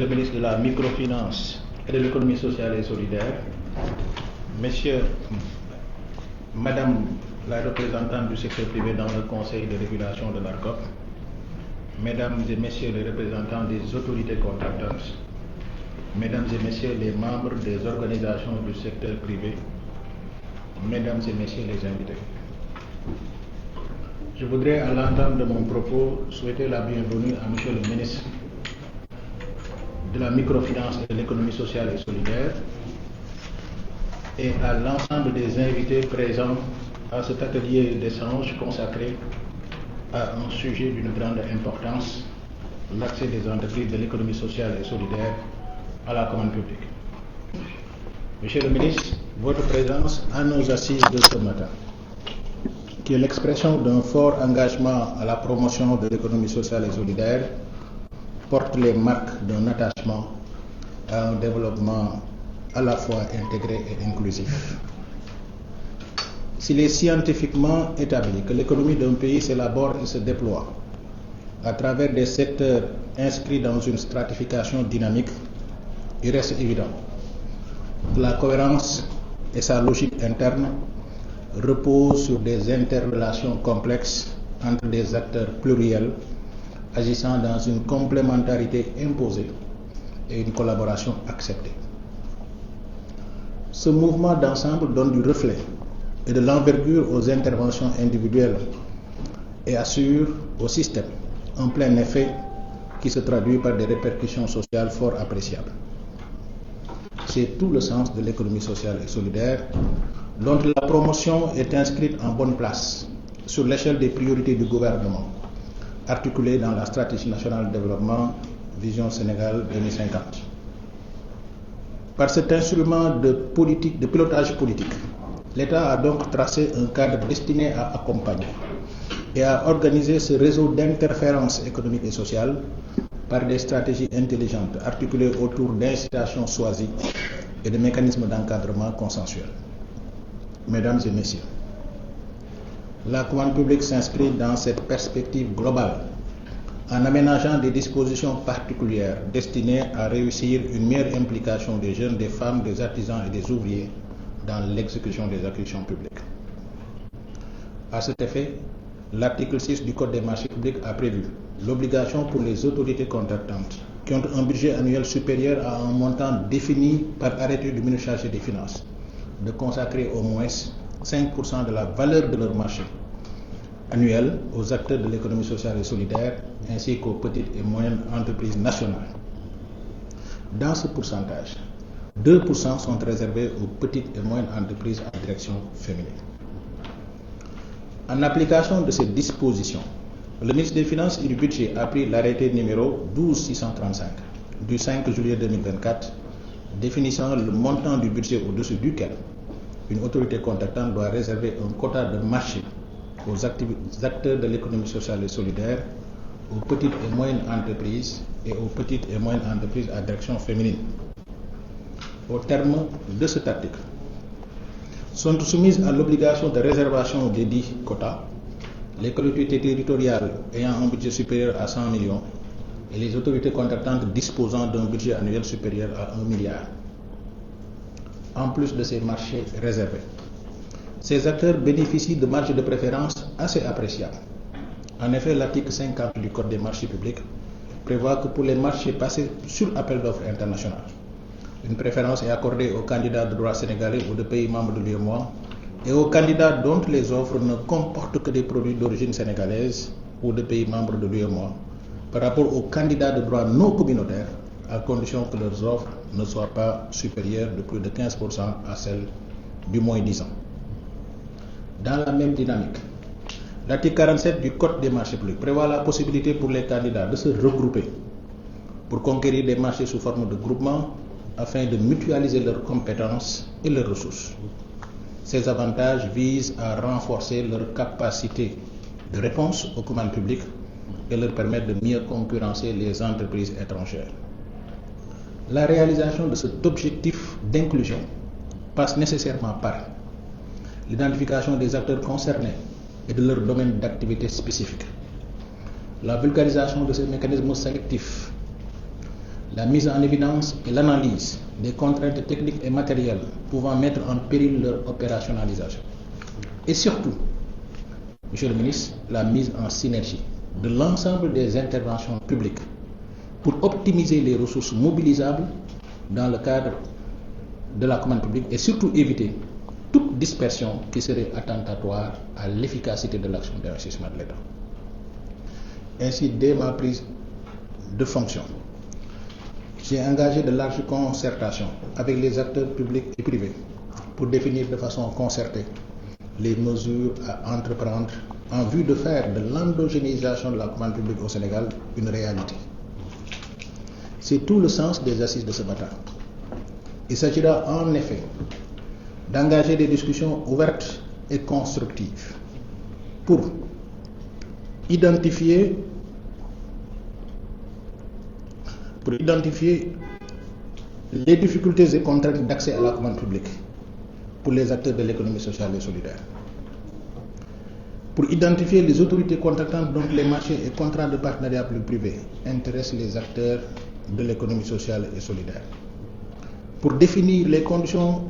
Monsieur le ministre de la Microfinance et de l'Économie sociale et solidaire, Madame la représentante du secteur privé dans le Conseil de régulation de l'ARCOP, Mesdames et Messieurs les représentants des autorités contractantes, Mesdames et Messieurs les membres des organisations du secteur privé, Mesdames et Messieurs les invités. Je voudrais, à l'entame de mon propos, souhaiter la bienvenue à Monsieur le ministre de la Microfinance et de l'Économie sociale et solidaire et à l'ensemble des invités présents à cet atelier d'échange consacré à un sujet d'une grande importance, l'accès des entreprises de l'économie sociale et solidaire à la commande publique. Monsieur le ministre, votre présence à nos assises de ce matin, qui est l'expression d'un fort engagement à la promotion de l'économie sociale et solidaire, porte les marques d'un attachement à un développement à la fois intégré et inclusif. S'il est scientifiquement établi que l'économie d'un pays s'élabore et se déploie à travers des secteurs inscrits dans une stratification dynamique, il reste évident que la cohérence et sa logique interne reposent sur des interrelations complexes entre des acteurs pluriels agissant dans une complémentarité imposée et une collaboration acceptée. Ce mouvement d'ensemble donne du reflet et de l'envergure aux interventions individuelles et assure au système un plein effet qui se traduit par des répercussions sociales fort appréciables. C'est tout le sens de l'économie sociale et solidaire, dont la promotion est inscrite en bonne place sur l'échelle des priorités du gouvernement, articulées dans la stratégie nationale de développement Vision Sénégal 2050. Par cet instrument de pilotage politique, l'État a donc tracé un cadre destiné à accompagner et à organiser ce réseau d'interférences économiques et sociales par des stratégies intelligentes articulées autour d'incitations choisies et de mécanismes d'encadrement consensuels. Mesdames et Messieurs, la commande publique s'inscrit dans cette perspective globale en aménageant des dispositions particulières destinées à réussir une meilleure implication des jeunes, des femmes, des artisans et des ouvriers dans l'exécution des acquisitions publiques. À cet effet, l'article 6 du Code des marchés publics a prévu l'obligation pour les autorités contractantes qui ont un budget annuel supérieur à un montant défini par arrêté du ministre chargé des Finances de consacrer au moins 5% de la valeur de leur marché annuel aux acteurs de l'économie sociale et solidaire ainsi qu'aux petites et moyennes entreprises nationales. Dans ce pourcentage, 2% sont réservés aux petites et moyennes entreprises à direction féminine. En application de ces dispositions, le ministre des Finances et du Budget a pris l'arrêté numéro 12635 du 5 juillet 2024 définissant le montant du budget au-dessus duquel une autorité contractante doit réserver un quota de marché aux acteurs de l'économie sociale et solidaire, aux petites et moyennes entreprises et aux petites et moyennes entreprises à direction féminine. Au terme de cet article, sont soumises à l'obligation de réservation des dits quotas les collectivités territoriales ayant un budget supérieur à 100 millions et les autorités contractantes disposant d'un budget annuel supérieur à 1 milliard. En plus de ces marchés réservés, ces acteurs bénéficient de marges de préférence assez appréciables. En effet, l'article 50 du Code des marchés publics prévoit que pour les marchés passés sur appel d'offres international, une préférence est accordée aux candidats de droit sénégalais ou de pays membres de l'UEMOA et aux candidats dont les offres ne comportent que des produits d'origine sénégalaise ou de pays membres de l'UEMOA par rapport aux candidats de droit non communautaire à condition que leurs offres ne soient pas supérieures de plus de 15% à celles du moins 10 ans. Dans la même dynamique, l'article 47 du Code des marchés publics prévoit la possibilité pour les candidats de se regrouper pour conquérir des marchés sous forme de groupement afin de mutualiser leurs compétences et leurs ressources. Ces avantages visent à renforcer leur capacité de réponse aux commandes publiques et leur permettre de mieux concurrencer les entreprises étrangères. La réalisation de cet objectif d'inclusion passe nécessairement par l'identification des acteurs concernés et de leur domaine d'activité spécifique, la vulgarisation de ces mécanismes sélectifs, la mise en évidence et l'analyse des contraintes techniques et matérielles pouvant mettre en péril leur opérationnalisation. Et surtout, Monsieur le ministre, la mise en synergie de l'ensemble des interventions publiques pour optimiser les ressources mobilisables dans le cadre de la commande publique et surtout éviter toute dispersion qui serait attentatoire à l'efficacité de l'action d'investissement de l'État. Ainsi, dès ma prise de fonction, j'ai engagé de larges concertations avec les acteurs publics et privés pour définir de façon concertée les mesures à entreprendre en vue de faire de l'endogénéisation de la commande publique au Sénégal une réalité. C'est tout le sens des assises de ce matin. Il s'agira en effet d'engager des discussions ouvertes et constructives pour identifier les difficultés et contraintes d'accès à la commande publique pour les acteurs de l'économie sociale et solidaire, pour identifier les autorités contractantes dont les marchés et contrats de partenariat public-privé intéressent les acteurs de l'économie sociale et solidaire, pour définir les conditions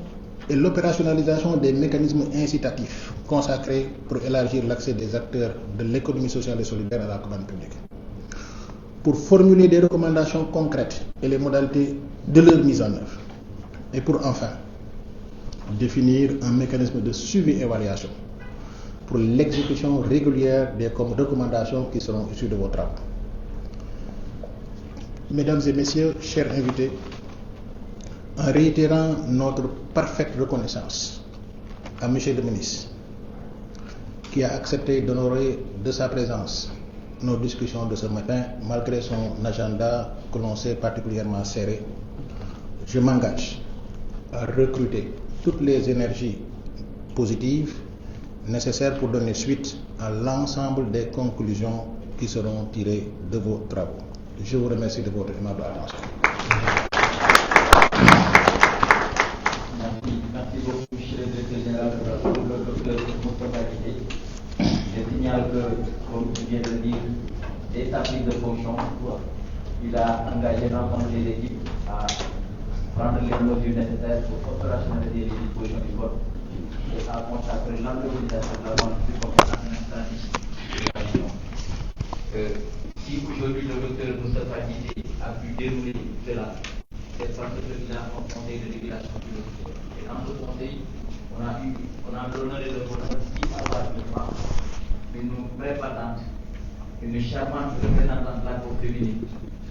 et l'opérationnalisation des mécanismes incitatifs consacrés pour élargir l'accès des acteurs de l'économie sociale et solidaire à la commande publique, pour formuler des recommandations concrètes et les modalités de leur mise en œuvre, et pour enfin définir un mécanisme de suivi-évaluation pour l'exécution régulière des recommandations qui seront issues de vos travaux. Mesdames et messieurs, chers invités, en réitérant notre parfaite reconnaissance à Monsieur le ministre, qui a accepté d'honorer de sa présence nos discussions de ce matin, malgré son agenda que l'on sait particulièrement serré, je m'engage à recruter toutes les énergies positives nécessaires pour donner suite à l'ensemble des conclusions qui seront tirées de vos travaux. Je vous remercie de votre aimable attention. Merci beaucoup, monsieur le directeur général, pour le docteur Moustapha Guité. Je signale que, comme tu viens de dire, dès sa prise de fonction, il a engagé l'ensemble des équipes à prendre les mesures nécessaires pour opérationnaliser les dispositions du vote et à consacrer l'organisation de la vente du compétence administrative de la nation. Si aujourd'hui le docteur Moustapha Guité a pu dérouler cela, c'est parce qu'il a un conseil de régulation financière. Et dans ce conseil, on a l'honneur de voir ici avoir une vraie patente, une charmante représentante de la féminine,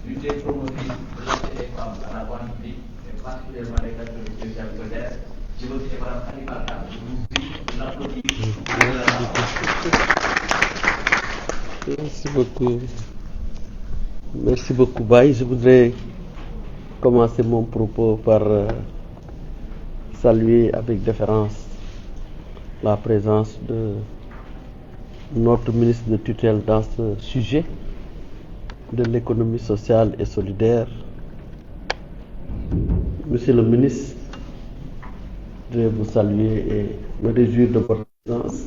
une des promotrices de l'accès des femmes à la commande publique, et particulièrement les acteurs sociaux solidaires. Je veux dire, Mme Khalifa Khan, je vous prie de l'applaudir. Merci beaucoup. Merci beaucoup, Baye. Je voudrais commencer mon propos par saluer avec déférence la présence de notre ministre de tutelle dans ce sujet de l'économie sociale et solidaire. Monsieur le ministre, je vais vous saluer et me réjouir de votre présence.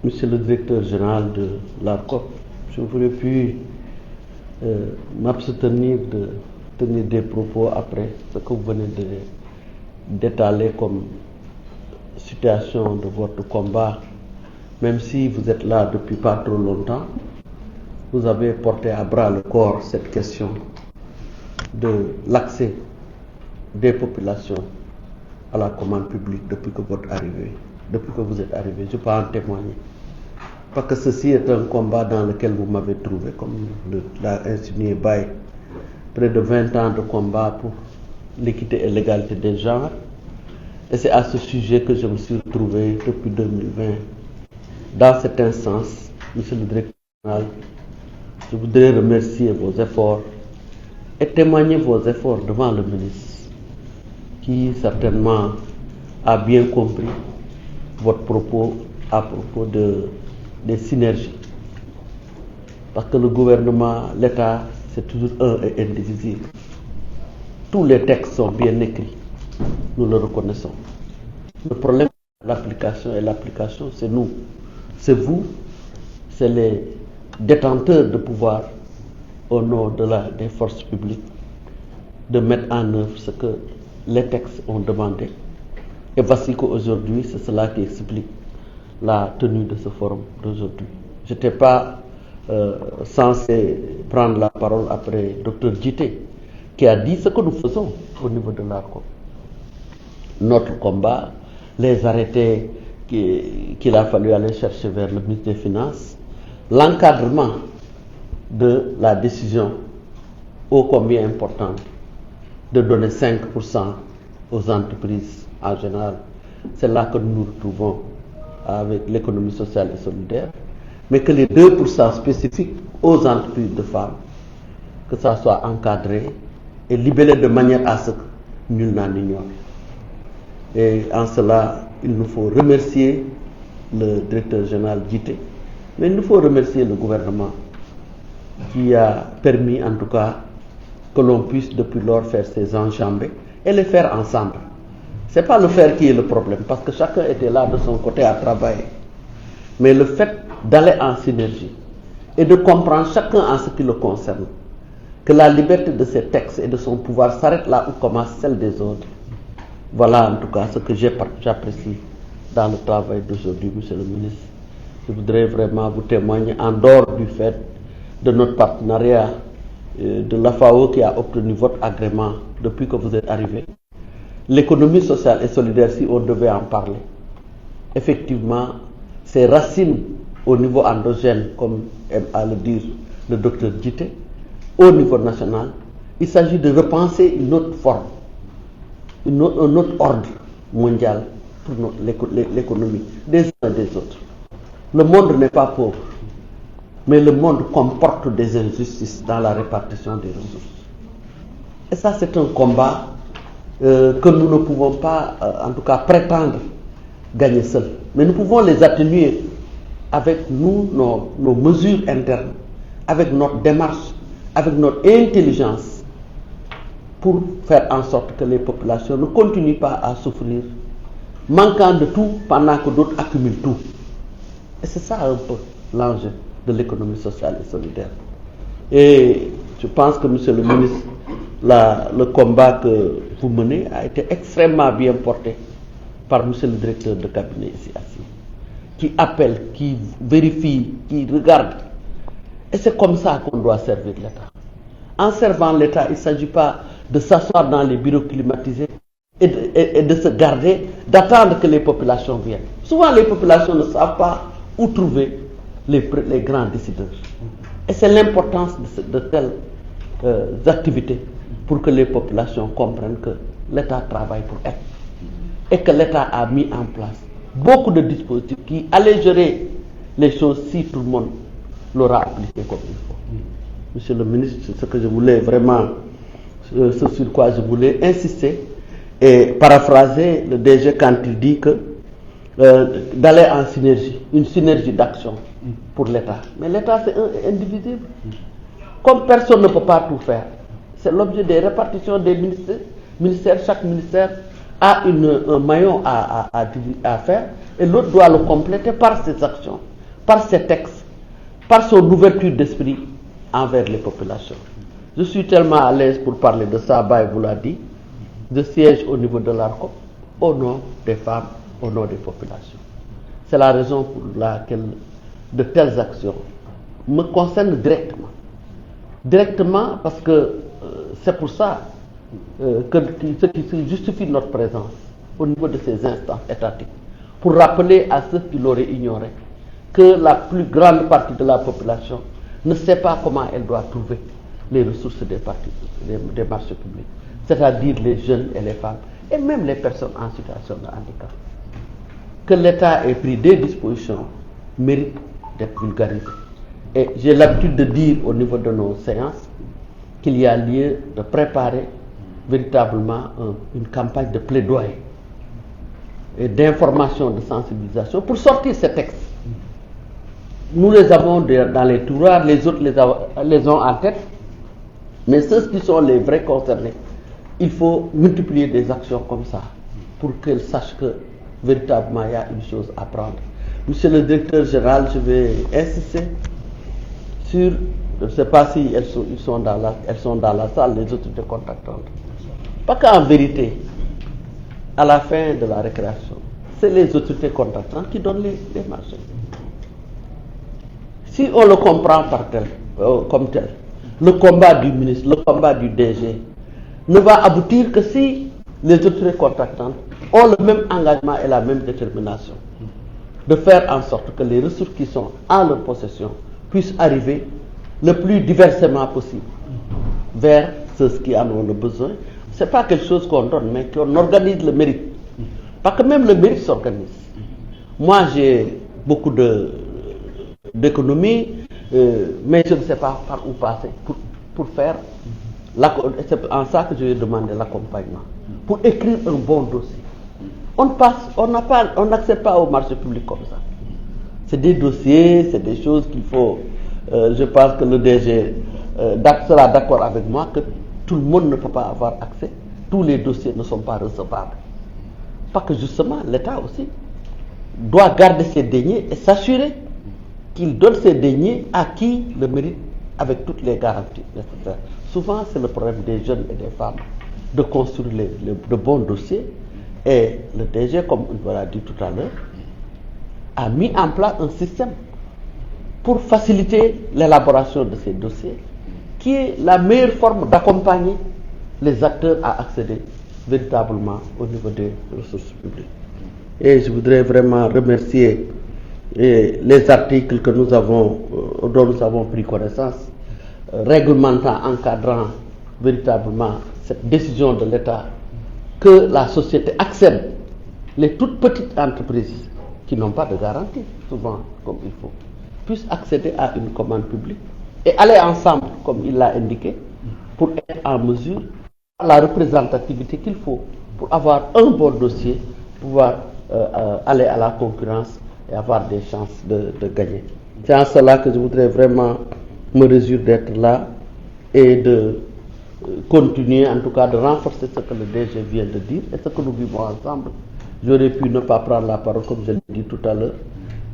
Monsieur le directeur général de l'ARCOP, je n'aurais pu m'abstenir de tenir des propos après ce que vous venez d'étaler comme situation de votre combat. Même si vous êtes là depuis pas trop longtemps, vous avez porté à bras le corps cette question de l'accès des populations à la commande publique depuis que vous êtes arrivé. Je peux en témoigner. Parce que ceci est un combat dans lequel vous m'avez trouvé, comme l'a insinué Baye, près de 20 ans de combat pour l'équité et l'égalité des genres. Et c'est à ce sujet que je me suis retrouvé depuis 2020. Dans cette instance, monsieur le directeur général, je voudrais remercier vos efforts et témoigner vos efforts devant le ministre, qui certainement a bien compris votre propos à propos des synergies. Parce que le gouvernement, l'État, c'est toujours un et indivisible. Tous les textes sont bien écrits, nous le reconnaissons. Le problème, c'est l'application, et l'application, c'est nous, c'est vous, c'est les détenteurs de pouvoir au nom des forces publiques, de mettre en œuvre ce que les textes ont demandé. Et voici qu'aujourd'hui, c'est cela qui explique la tenue de ce forum d'aujourd'hui. Je n'étais pas censé prendre la parole après Dr Djité, qui a dit ce que nous faisons au niveau de l'ARCOP. Notre combat, les arrêtés qu'il a fallu aller chercher vers le ministre des Finances, l'encadrement de la décision ô combien importante de donner 5% aux entreprises en général. C'est là que nous nous retrouvons avec l'économie sociale et solidaire, mais que les 2% spécifiques aux entreprises de femmes, que ça soit encadré et libellé de manière à ce que nul n'en ignore. Et en cela, il nous faut remercier le directeur général Djité, mais il nous faut remercier le gouvernement qui a permis en tout cas que l'on puisse depuis lors faire ces enjambées et les faire ensemble. Ce n'est pas le faire qui est le problème, parce que chacun était là de son côté à travailler. Mais le fait d'aller en synergie et de comprendre chacun en ce qui le concerne, que la liberté de ses textes et de son pouvoir s'arrête là où commence celle des autres. Voilà en tout cas ce que j'apprécie dans le travail d'aujourd'hui, monsieur le ministre. Je voudrais vraiment vous témoigner, en dehors du fait de notre partenariat de l'AFAO qui a obtenu votre agrément depuis que vous êtes arrivé. L'économie sociale et solidaire, si on devait en parler, effectivement, ses racines au niveau endogène, comme aime à le dire le docteur Djité, au niveau national, il s'agit de repenser une autre forme, un autre ordre mondial pour l'économie des uns et des autres. Le monde n'est pas pauvre, mais le monde comporte des injustices dans la répartition des ressources. Et ça, c'est un combat que nous ne pouvons pas, en tout cas, prétendre gagner seuls. Mais nous pouvons les atténuer avec nous, nos mesures internes, avec notre démarche, avec notre intelligence, pour faire en sorte que les populations ne continuent pas à souffrir, manquant de tout pendant que d'autres accumulent tout. Et c'est ça un peu l'enjeu de l'économie sociale et solidaire. Et je pense que, monsieur le ministre, le combat que vous menez a été extrêmement bien porté par monsieur le directeur de cabinet ici assis, qui appelle, qui vérifie, qui regarde. Et c'est comme ça qu'on doit servir l'État. En servant l'État, il ne s'agit pas de s'asseoir dans les bureaux climatisés et de se garder, d'attendre que les populations viennent. Souvent, les populations ne savent pas où trouver les grands décideurs. Et c'est l'importance de telles activités pour que les populations comprennent que l'État travaille pour elles. Et que l'État a mis en place beaucoup de dispositifs qui allégeraient les choses si tout le monde l'aura appliqué comme il faut. Monsieur le ministre, c'est ce que je voulais vraiment, ce sur quoi je voulais insister et paraphraser le DG quand il dit que d'aller en synergie, une synergie d'action pour l'État. Mais l'État, c'est indivisible. Comme personne ne peut pas tout faire, c'est l'objet des répartitions des ministères. Chaque ministère a un maillon à faire et l'autre doit le compléter par ses actions, par ses textes, par son ouverture d'esprit envers les populations. Je suis tellement à l'aise pour parler de ça, Baye vous l'a dit. Je siège au niveau de l'ARCOP au nom des femmes, au nom des populations. C'est la raison pour laquelle de telles actions me concernent directement. Directement parce que c'est pour ça ce qui justifie notre présence au niveau de ces instances étatiques, pour rappeler à ceux qui l'auraient ignoré que la plus grande partie de la population ne sait pas comment elle doit trouver les ressources des marchés publics, c'est-à-dire les jeunes et les femmes, et même les personnes en situation de handicap. Que l'État ait pris des dispositions mérite d'être vulgarisé. Et j'ai l'habitude de dire au niveau de nos séances qu'il y a lieu de préparer véritablement une campagne de plaidoyer et d'information, de sensibilisation pour sortir ces textes. Nous les avons dans les tiroirs, les autres les ont en tête, mais ceux qui sont les vrais concernés, il faut multiplier des actions comme ça pour qu'ils sachent que véritablement il y a une chose à prendre. Monsieur le directeur général, je vais insister sur Je ne sais pas si elles sont dans la salle, les autorités contractantes. Parce qu'en vérité, à la fin de la récréation, c'est les autorités contractantes qui donnent les marchés. Si on le comprend comme tel, le combat du ministre, le combat du DG ne va aboutir que si les autorités contractantes ont le même engagement et la même détermination de faire en sorte que les ressources qui sont en leur possession puissent arriver le plus diversement possible vers ceux qui en ont le besoin. Ce n'est pas quelque chose qu'on donne, mais qu'on organise le mérite. Parce que même le mérite s'organise. Moi, j'ai beaucoup d'économie, mais je ne sais pas par où passer pour faire. C'est en ça que je vais demander l'accompagnement. Pour écrire un bon dossier. On n'accède pas au marché public comme ça. C'est des dossiers, c'est des choses qu'il faut. Je pense que le DG sera d'accord avec moi que tout le monde ne peut pas avoir accès. Tous les dossiers ne sont pas recevables. Parce que justement, l'État aussi doit garder ses deniers et s'assurer qu'il donne ses deniers à qui le mérite avec toutes les garanties nécessaires. Souvent, c'est le problème des jeunes et des femmes de construire de bons dossiers. Et le DG, comme on l'a dit tout à l'heure, a mis en place un système pour faciliter l'élaboration de ces dossiers, qui est la meilleure forme d'accompagner les acteurs à accéder véritablement au niveau des ressources publiques. Et je voudrais vraiment remercier les articles que dont nous avons pris connaissance, réglementant, encadrant véritablement cette décision de l'État que la société accède, les toutes petites entreprises qui n'ont pas de garantie, souvent comme il faut, puissent accéder à une commande publique et aller ensemble, comme il l'a indiqué, pour être en mesure de la représentativité qu'il faut pour avoir un bon dossier, pouvoir aller à la concurrence et avoir des chances de gagner. C'est en cela que je voudrais vraiment me réjouir d'être là et de continuer, en tout cas de renforcer ce que le DG vient de dire et ce que nous vivons ensemble. J'aurais pu ne pas prendre la parole comme je l'ai dit tout à l'heure,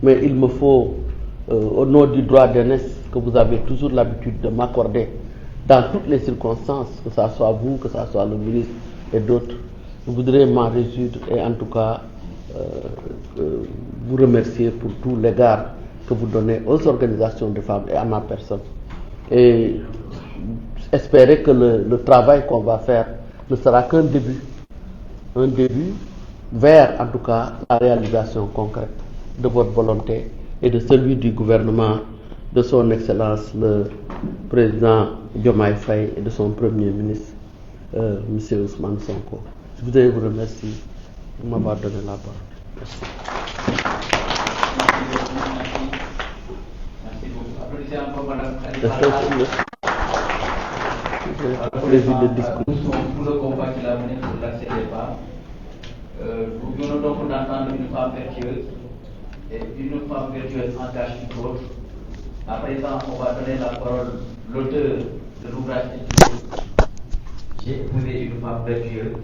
mais il me faut, au nom du droit d'aînesse que vous avez toujours l'habitude de m'accorder dans toutes les circonstances, que ce soit vous, que ce soit le ministre et d'autres, je voudrais m'en résoudre et en tout cas vous remercier pour tout l'égard que vous donnez aux organisations de femmes et à ma personne. Et espérer que le travail qu'on va faire ne sera qu'un début. Un début vers, en tout cas, la réalisation concrète de votre volonté et de celui du gouvernement de son Excellence le Président Diomaye Faye et de son Premier ministre, M. Ousmane Sonko. Je voudrais vous remercier de m'avoir donné la parole. Merci. Merci beaucoup. Applaudissez encore Madame pour le combat qu'il a mené pour l'accès des femmes. Nous venons donc d'entendre une femme vertueuse et une femme vertueuse engage une autre. À présent, on va donner la parole à l'auteur de l'ouvrage intitulé J'ai épousé une femme vertueuse,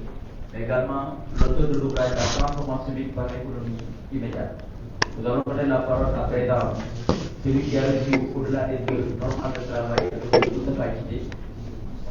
mais également l'auteur de l'ouvrage La transformation par l'économie immédiate. Nous allons donner la parole à présent celui qui a reçu au-delà des deux normes de travail et de toute capacité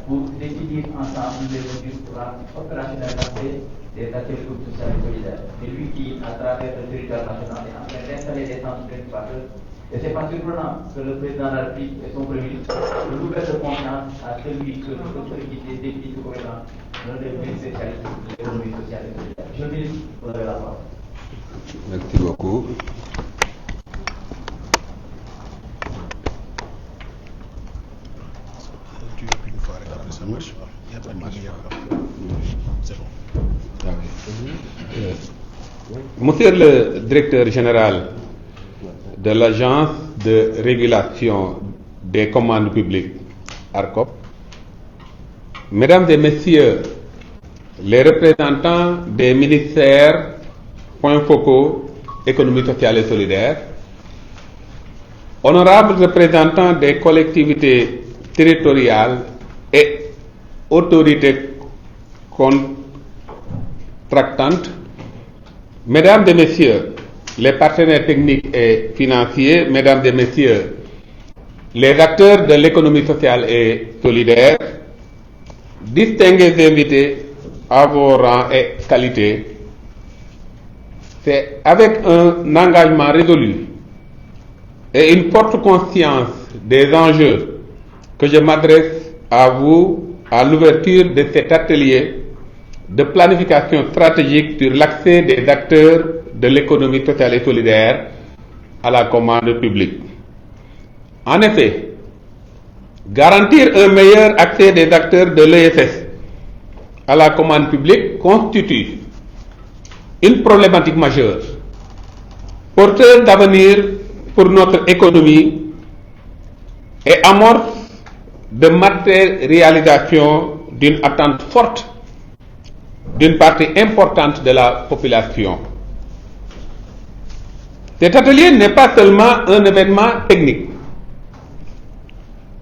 pour définir ensemble les mesures pour la opérationnalisation des activités sociales et solidaires. C'est lui qui, à travers le territoire national, est en train d'installer des centres d'incubateurs. Et ce n'est pas surprenant que le président de la République et son premier ministre l'ouvrent de confiance à celui que le docteur Guité définit comme étant l'un des plus spécialistes de l'économie sociale et solidaire. Monsieur le ministre, vous avez la parole. Merci beaucoup. Monsieur le directeur général de l'Agence de régulation des commandes publiques, ARCOP, Mesdames et Messieurs les représentants des ministères, points focaux, économie sociale et solidaire, honorables représentants des collectivités territoriales et autorités contractantes, Mesdames et Messieurs les partenaires techniques et financiers, Mesdames et Messieurs les acteurs de l'économie sociale et solidaire, distingués invités à vos rangs et qualités, c'est avec un engagement résolu et une forte conscience des enjeux que je m'adresse à vous à l'ouverture de cet atelier de planification stratégique sur l'accès des acteurs de l'économie sociale et solidaire à la commande publique. En effet, garantir un meilleur accès des acteurs de l'ESS à la commande publique constitue une problématique majeure, porteuse d'avenir pour notre économie et amorce de matérialisation d'une attente forte d'une partie importante de la population. Cet atelier n'est pas seulement un événement technique.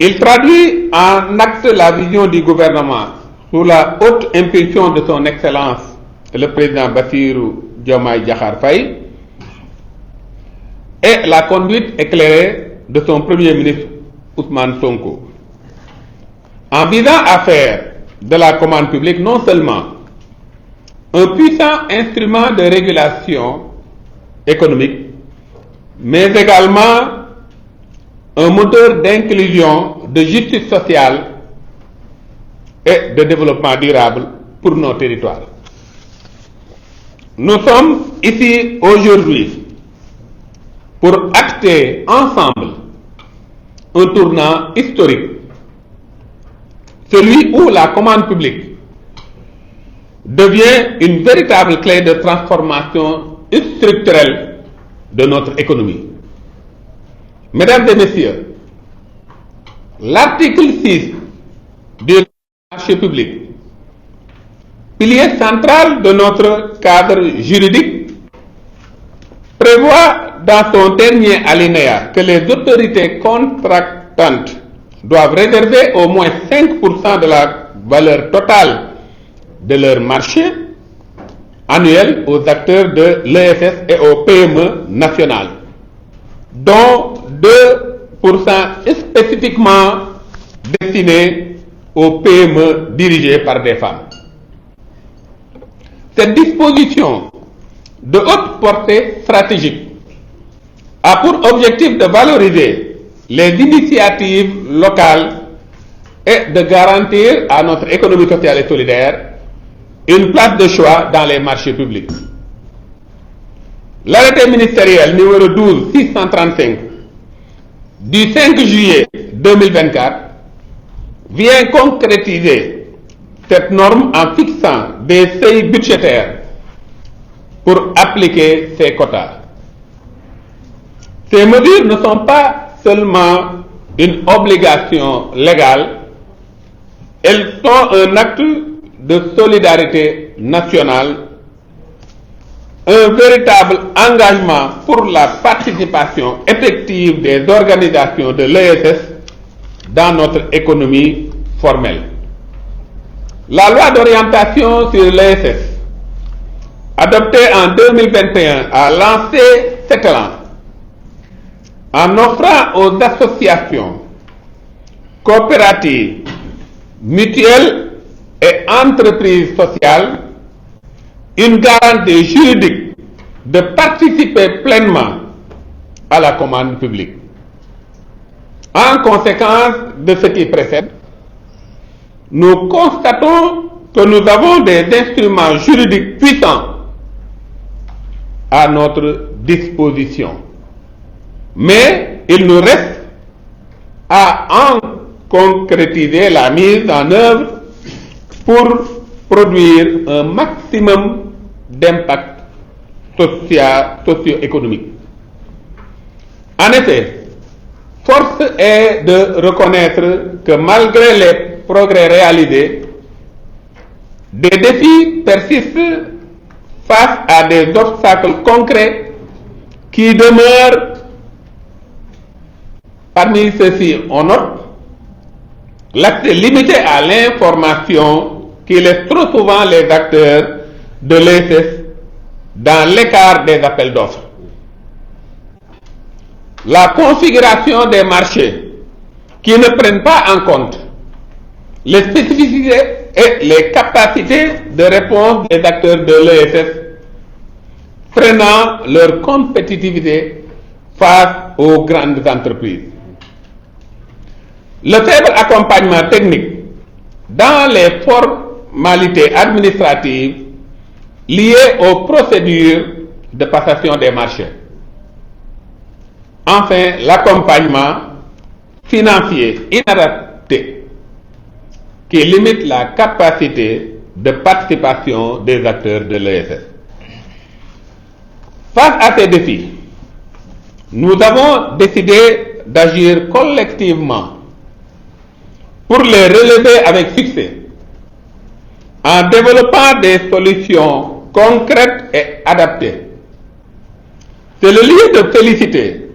Il traduit en acte la vision du gouvernement sous la haute impulsion de son Excellence le président Bassirou Diomaye Diakhar Faye et la conduite éclairée de son Premier ministre Ousmane Sonko, en visant à faire de la commande publique non seulement un puissant instrument de régulation économique, mais également un moteur d'inclusion, de justice sociale et de développement durable pour nos territoires. Nous sommes ici aujourd'hui pour acter ensemble un tournant historique, celui où la commande publique devient une véritable clé de transformation structurelle de notre économie. Mesdames et messieurs, l'article 6 du marché public, pilier central de notre cadre juridique, prévoit dans son dernier alinéa que les autorités contractantes doivent réserver au moins 5% de la valeur totale de leur marché annuel aux acteurs de l'ESS et aux PME nationales, dont 2% spécifiquement destinés aux PME dirigées par des femmes. Cette disposition de haute portée stratégique a pour objectif de valoriser les initiatives locales et de garantir à notre économie sociale et solidaire une place de choix dans les marchés publics. L'arrêté ministériel numéro 12-635 du 5 juillet 2024 vient concrétiser cette norme en fixant des seuils budgétaires pour appliquer ces quotas. Ces mesures ne sont pas seulement une obligation légale, elles sont un acte de solidarité nationale, un véritable engagement pour la participation effective des organisations de l'ESS dans notre économie formelle. La loi d'orientation sur l'ESS, adoptée en 2021, a lancé cet élan en offrant aux associations, coopératives, mutuelles et entreprises sociales une garantie juridique de participer pleinement à la commande publique. En conséquence de ce qui précède, nous constatons que nous avons des instruments juridiques puissants à notre disposition. Mais il nous reste à en concrétiser la mise en œuvre pour produire un maximum d'impact socio-économique. En effet, force est de reconnaître que malgré les progrès réalisés, des défis persistent face à des obstacles concrets qui demeurent. Parmi ceux-ci, on note l'accès limité à l'information qui laisse trop souvent les acteurs de l'ESS dans l'écart des appels d'offres. La configuration des marchés qui ne prennent pas en compte les spécificités et les capacités de réponse des acteurs de l'ESS, freinant leur compétitivité face aux grandes entreprises. Le faible accompagnement technique dans les formalités administratives liées aux procédures de passation des marchés. Enfin, l'accompagnement financier inadapté qui limite la capacité de participation des acteurs de l'ESS. Face à ces défis, nous avons décidé d'agir collectivement pour les relever avec succès en développant des solutions concrètes et adaptées. C'est le lieu de féliciter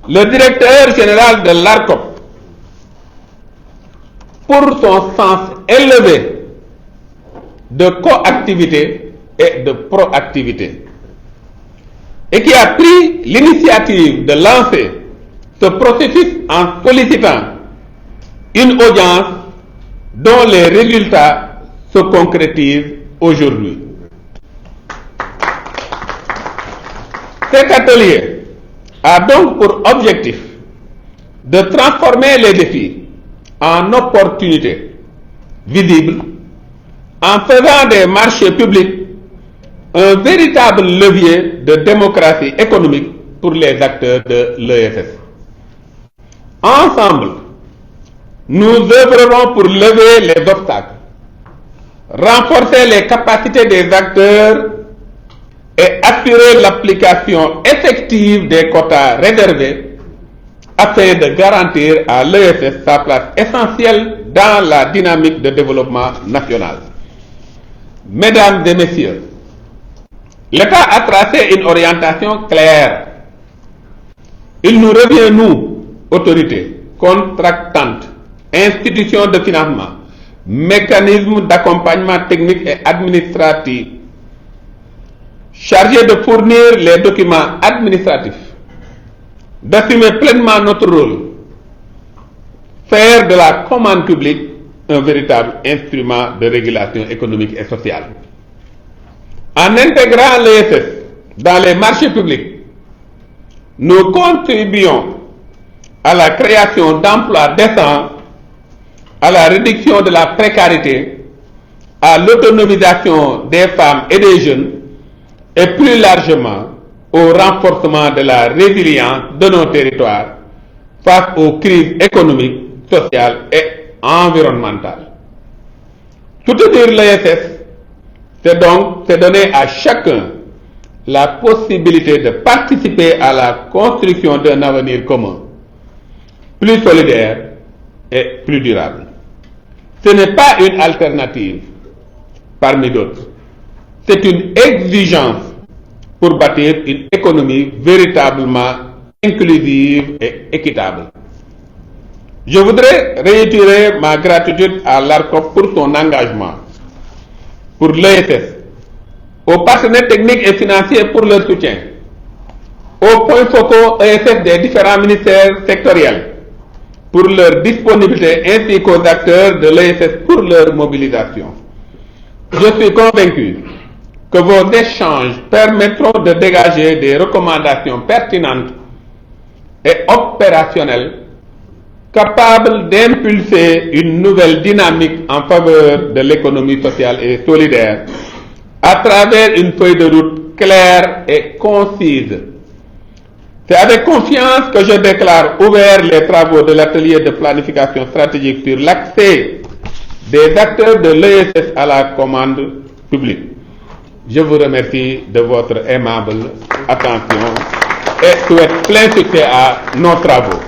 le directeur général de l'ARCOP pour son sens élevé de coactivité et de proactivité, et qui a pris l'initiative de lancer ce processus en sollicitant une audience dont les résultats se concrétisent aujourd'hui. Cet atelier a donc pour objectif de transformer les défis en opportunités visibles en faisant des marchés publics un véritable levier de démocratie économique pour les acteurs de l'ESS. Ensemble, nous œuvrerons pour lever les obstacles, renforcer les capacités des acteurs et assurer l'application effective des quotas réservés afin de garantir à l'ESS sa place essentielle dans la dynamique de développement national. Mesdames et messieurs, l'État a tracé une orientation claire. Il nous revient, nous, autorités, contractantes, institutions de financement, mécanismes d'accompagnement technique et administratif, chargés de fournir les documents administratifs, d'assumer pleinement notre rôle, faire de la commande publique un véritable instrument de régulation économique et sociale. En intégrant l'ESS dans les marchés publics, nous contribuons à la création d'emplois décents, à la réduction de la précarité, à l'autonomisation des femmes et des jeunes, et plus largement au renforcement de la résilience de nos territoires face aux crises économiques, sociales et environnementales. Soutenir l'ESS, c'est donc donner à chacun la possibilité de participer à la construction d'un avenir commun, plus solidaire et plus durable. Ce n'est pas une alternative parmi d'autres, c'est une exigence pour bâtir une économie véritablement inclusive et équitable. Je voudrais réitérer ma gratitude à l'ARCOP pour son engagement, pour l'ESS, aux partenaires techniques et financiers pour leur soutien, aux points focaux ESS des différents ministères sectoriels pour leur disponibilité ainsi qu'aux acteurs de l'ESS pour leur mobilisation. Je suis convaincu que vos échanges permettront de dégager des recommandations pertinentes et opérationnelles capables d'impulser une nouvelle dynamique en faveur de l'économie sociale et solidaire à travers une feuille de route claire et concise. C'est avec confiance que je déclare ouverts les travaux de l'atelier de planification stratégique sur l'accès des acteurs de l'ESS à la commande publique. Je vous remercie de votre aimable attention et souhaite plein succès à nos travaux.